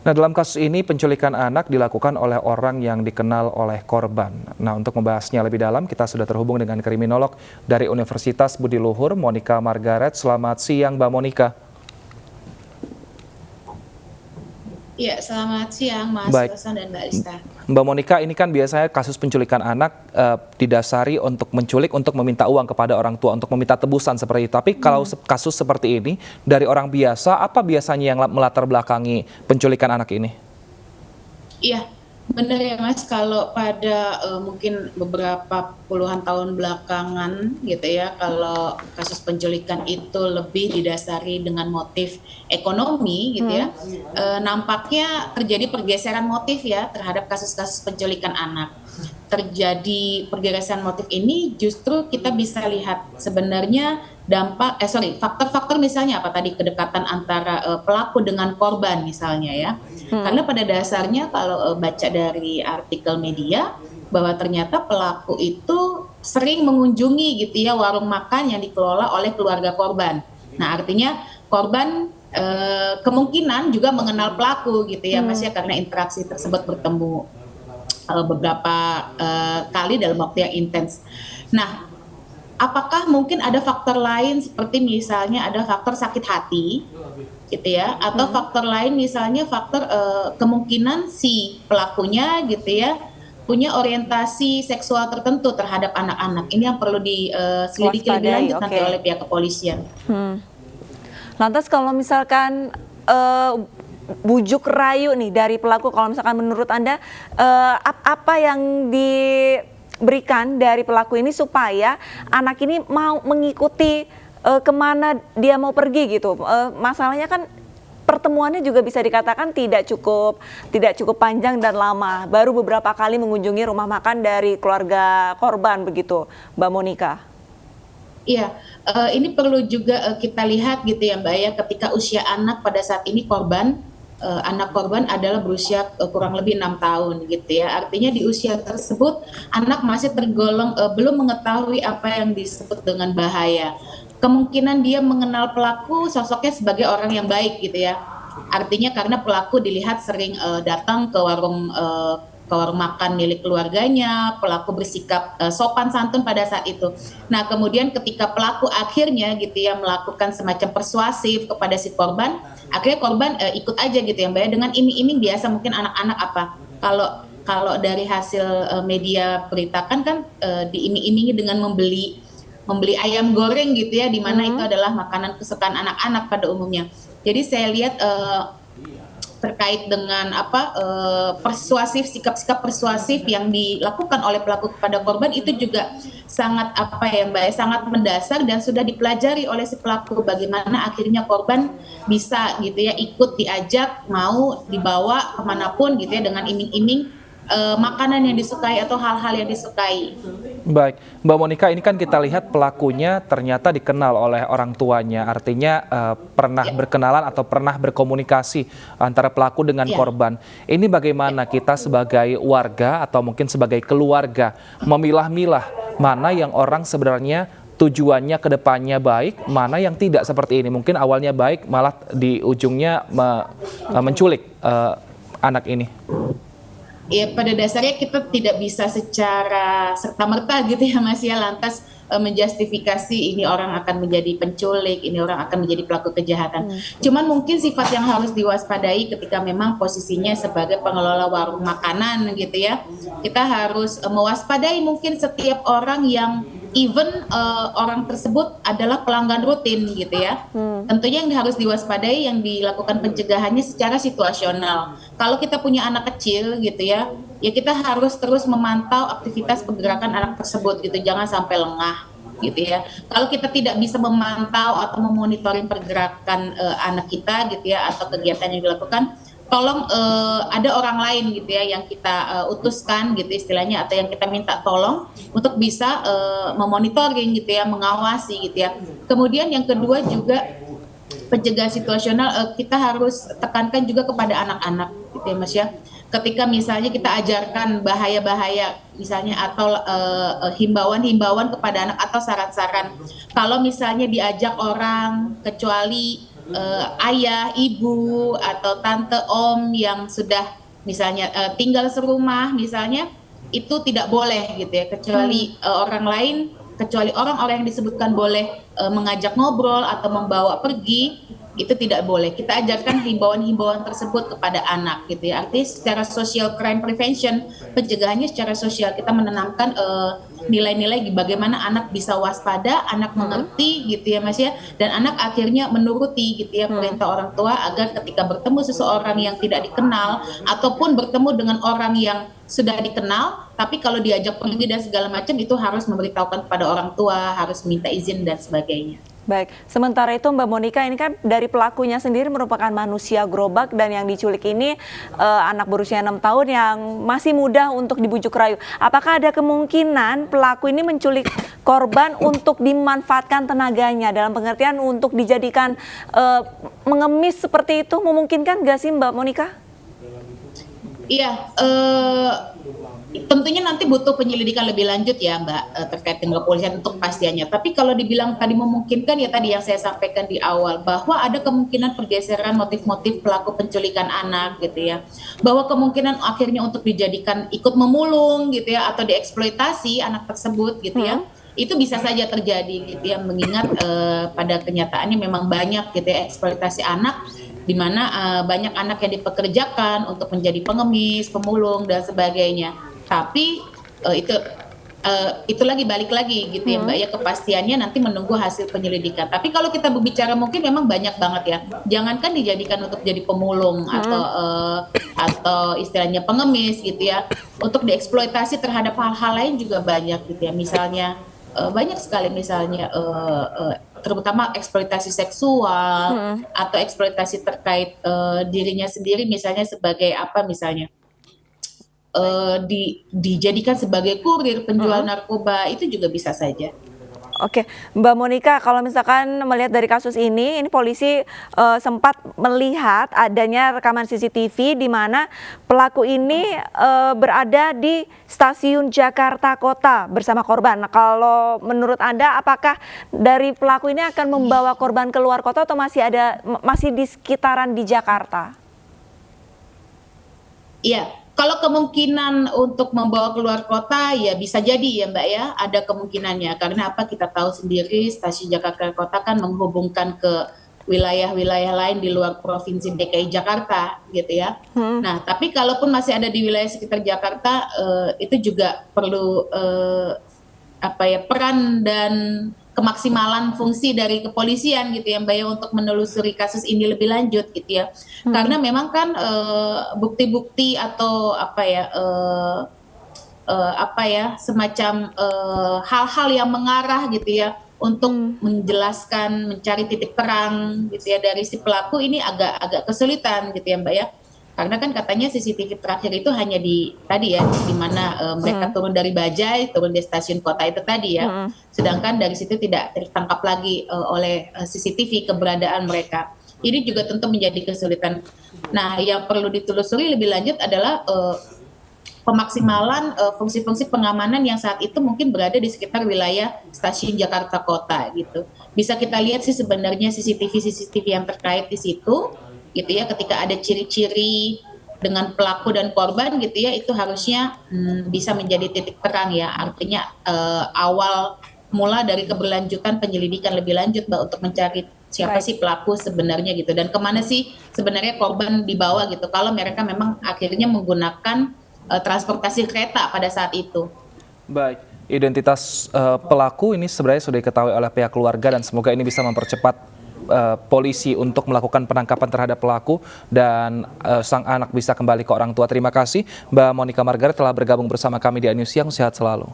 Nah, dalam kasus ini penculikan anak dilakukan oleh orang yang dikenal oleh korban. Nah, untuk membahasnya lebih dalam, kita sudah terhubung dengan kriminolog dari Universitas Budi Luhur, Monica Margaret. Selamat siang, Mbak Monica. Iya, selamat siang Mas Baik, Rosan dan Mbak Lista. Mbak Monica, ini kan biasanya kasus penculikan anak didasari untuk menculik untuk meminta uang kepada orang tua, untuk meminta tebusan seperti itu. Tapi kalau kasus seperti ini dari orang biasa, apa biasanya yang melatar belakangi penculikan anak ini? Iya, benar ya Mas, kalau pada mungkin beberapa puluhan tahun belakangan gitu ya, kalau kasus penculikan itu lebih didasari dengan motif ekonomi gitu ya, nampaknya terjadi pergeseran motif ya terhadap kasus-kasus penculikan anak. Terjadi pergeseran motif ini justru kita bisa lihat sebenarnya faktor-faktor misalnya apa tadi, kedekatan antara pelaku dengan korban misalnya ya. Karena pada dasarnya kalau baca dari artikel media bahwa ternyata pelaku itu sering mengunjungi gitu ya warung makan yang dikelola oleh keluarga korban. Nah, artinya korban kemungkinan juga mengenal pelaku gitu ya Mas ya, karena interaksi tersebut bertemu beberapa kali dalam waktu yang intens. Nah, apakah mungkin ada faktor lain seperti misalnya ada faktor sakit hati gitu ya, atau faktor lain misalnya faktor kemungkinan si pelakunya gitu ya punya orientasi seksual tertentu terhadap anak-anak. Ini yang perlu diselidiki lebih lanjut nanti oleh pihak kepolisian. Lantas kalau misalkan bujuk rayu nih dari pelaku, kalau misalkan menurut Anda apa yang diberikan dari pelaku ini supaya anak ini mau mengikuti kemana dia mau pergi gitu? Masalahnya kan pertemuannya juga bisa dikatakan tidak cukup panjang dan lama, baru beberapa kali mengunjungi rumah makan dari keluarga korban begitu, Mbak Monica. Iya, ini perlu juga kita lihat gitu ya Mbak ya, ketika usia anak pada saat ini anak korban adalah berusia kurang lebih 6 tahun gitu ya. Artinya di usia tersebut anak masih tergolong belum mengetahui apa yang disebut dengan bahaya. Kemungkinan dia mengenal pelaku sosoknya sebagai orang yang baik gitu ya. Artinya karena pelaku dilihat sering datang ke warung makan milik keluarganya, pelaku bersikap sopan santun pada saat itu. Nah, kemudian ketika pelaku akhirnya gitu ya melakukan semacam persuasif kepada si korban, akhirnya korban ikut aja gitu ya Mbak ya, dengan iming-iming biasa mungkin anak-anak apa. Kalau dari hasil media beritakan kan diiming-imingi dengan membeli ayam goreng gitu ya, di mana itu adalah makanan kesukaan anak-anak pada umumnya. Jadi saya lihat terkait dengan sikap-sikap persuasif yang dilakukan oleh pelaku kepada korban itu juga sangat sangat mendasar dan sudah dipelajari oleh si pelaku, bagaimana akhirnya korban bisa gitu ya ikut diajak, mau dibawa kemanapun gitu ya dengan iming-iming makanan yang disukai atau hal-hal yang disukai. Baik, Mbak Monica, ini kan kita lihat pelakunya ternyata dikenal oleh orang tuanya, artinya pernah berkenalan atau pernah berkomunikasi antara pelaku dengan korban. Ini bagaimana kita sebagai warga atau mungkin sebagai keluarga memilah-milah mana yang orang sebenarnya tujuannya ke depannya baik, mana yang tidak seperti ini. Mungkin awalnya baik, malah di ujungnya menculik anak ini. Ya, pada dasarnya kita tidak bisa secara serta-merta gitu ya Mas ya, lantas menjustifikasi ini orang akan menjadi penculik, ini orang akan menjadi pelaku kejahatan. Cuman mungkin sifat yang harus diwaspadai ketika memang posisinya sebagai pengelola warung makanan gitu ya, kita harus mewaspadai mungkin setiap orang yang orang tersebut adalah pelanggan rutin gitu ya. Tentunya yang harus diwaspadai, yang dilakukan pencegahannya secara situasional. Kalau kita punya anak kecil gitu ya kita harus terus memantau aktivitas pergerakan anak tersebut gitu, jangan sampai lengah gitu ya. Kalau kita tidak bisa memantau atau memonitoring pergerakan anak kita gitu ya, atau kegiatan yang dilakukan, tolong ada orang lain gitu ya yang kita utuskan gitu istilahnya, atau yang kita minta tolong untuk bisa memonitoring gitu ya, mengawasi gitu ya. Kemudian yang kedua juga pencegahan situasional, kita harus tekankan juga kepada anak-anak gitu ya Mas ya. Ketika misalnya kita ajarkan bahaya-bahaya misalnya, atau himbauan-himbauan kepada anak atau saran-saran, kalau misalnya diajak orang kecuali ayah, ibu, atau tante, om yang sudah misalnya tinggal serumah misalnya, itu tidak boleh gitu ya, kecuali orang lain, kecuali orang-orang yang disebutkan boleh mengajak ngobrol atau membawa pergi, itu tidak boleh. Kita ajarkan himbauan-himbauan tersebut kepada anak gitu ya. Artinya secara social crime prevention, pencegahannya secara sosial, kita menanamkan nilai-nilai bagaimana anak bisa waspada, anak mengerti gitu ya Mas ya, dan anak akhirnya menuruti gitu ya perintah orang tua, agar ketika bertemu seseorang yang tidak dikenal ataupun bertemu dengan orang yang sudah dikenal, tapi kalau diajak pergi dan segala macam itu harus memberitahukan kepada orang tua, harus minta izin dan sebagainya. Baik, sementara itu Mbak Monika, ini kan dari pelakunya sendiri merupakan manusia gerobak dan yang diculik ini anak berusia 6 tahun yang masih muda untuk dibujuk rayu. Apakah ada kemungkinan pelaku ini menculik korban untuk dimanfaatkan tenaganya, dalam pengertian untuk dijadikan mengemis seperti itu, memungkinkan nggak sih Mbak Monika? Iya, tentunya nanti butuh penyelidikan lebih lanjut ya Mbak, terkait dengan kepolisian untuk kepastiannya. Tapi kalau dibilang tadi memungkinkan, ya tadi yang saya sampaikan di awal, bahwa ada kemungkinan pergeseran motif-motif pelaku penculikan anak gitu ya. Bahwa kemungkinan akhirnya untuk dijadikan ikut memulung gitu ya, atau dieksploitasi anak tersebut gitu ya. Itu bisa saja terjadi gitu ya, mengingat pada kenyataannya memang banyak gitu ya eksploitasi anak, di mana banyak anak yang dipekerjakan untuk menjadi pengemis, pemulung dan sebagainya. Tapi itu lagi balik lagi gitu ya Mbak ya, kepastiannya nanti menunggu hasil penyelidikan. Tapi kalau kita berbicara mungkin memang banyak banget ya. Jangankan dijadikan untuk jadi pemulung atau istilahnya pengemis gitu ya. Untuk dieksploitasi terhadap hal-hal lain juga banyak gitu ya. Misalnya banyak sekali misalnya terutama eksploitasi seksual atau eksploitasi terkait dirinya sendiri, misalnya sebagai apa misalnya dijadikan sebagai kurir penjual narkoba, itu juga bisa saja. Oke, Mbak Monika, kalau misalkan melihat dari kasus ini polisi sempat melihat adanya rekaman CCTV di mana pelaku ini berada di stasiun Jakarta Kota bersama korban. Nah, kalau menurut Anda, apakah dari pelaku ini akan membawa korban keluar kota atau masih di sekitaran di Jakarta? Iya. Kalau kemungkinan untuk membawa keluar kota, ya bisa jadi ya Mbak ya, ada kemungkinannya. Karena apa, kita tahu sendiri stasiun Jakarta Kota kan menghubungkan ke wilayah-wilayah lain di luar Provinsi DKI Jakarta gitu ya. Nah, tapi kalaupun masih ada di wilayah sekitar Jakarta, itu juga perlu peran dan kemaksimalan fungsi dari kepolisian gitu ya Mbak ya, untuk menelusuri kasus ini lebih lanjut gitu ya. Karena memang kan bukti-bukti atau semacam hal-hal yang mengarah gitu ya untuk menjelaskan, mencari titik terang gitu ya dari si pelaku ini agak kesulitan gitu ya Mbak ya. Karena kan katanya CCTV terakhir itu hanya di mana mereka turun dari bajai, turun di stasiun kota itu tadi ya. Sedangkan dari situ tidak tertangkap lagi oleh CCTV keberadaan mereka. Ini juga tentu menjadi kesulitan. Nah, yang perlu ditelusuri lebih lanjut adalah pemaksimalan fungsi-fungsi pengamanan yang saat itu mungkin berada di sekitar wilayah stasiun Jakarta Kota gitu. Bisa kita lihat sih sebenarnya CCTV yang terkait di situ gitu ya, ketika ada ciri-ciri dengan pelaku dan korban gitu ya, itu harusnya bisa menjadi titik terang ya, artinya awal mula dari keberlanjutan penyelidikan lebih lanjut Mbak, untuk mencari siapa sih pelaku sebenarnya gitu, dan kemana sih sebenarnya korban dibawa gitu, kalau mereka memang akhirnya menggunakan transportasi kereta pada saat itu. Baik, identitas pelaku ini sebenarnya sudah diketahui oleh pihak keluarga dan semoga ini bisa mempercepat polisi untuk melakukan penangkapan terhadap pelaku dan sang anak bisa kembali ke orang tua. Terima kasih Mbak Monika Margaret telah bergabung bersama kami di iNews Siang. Sehat selalu.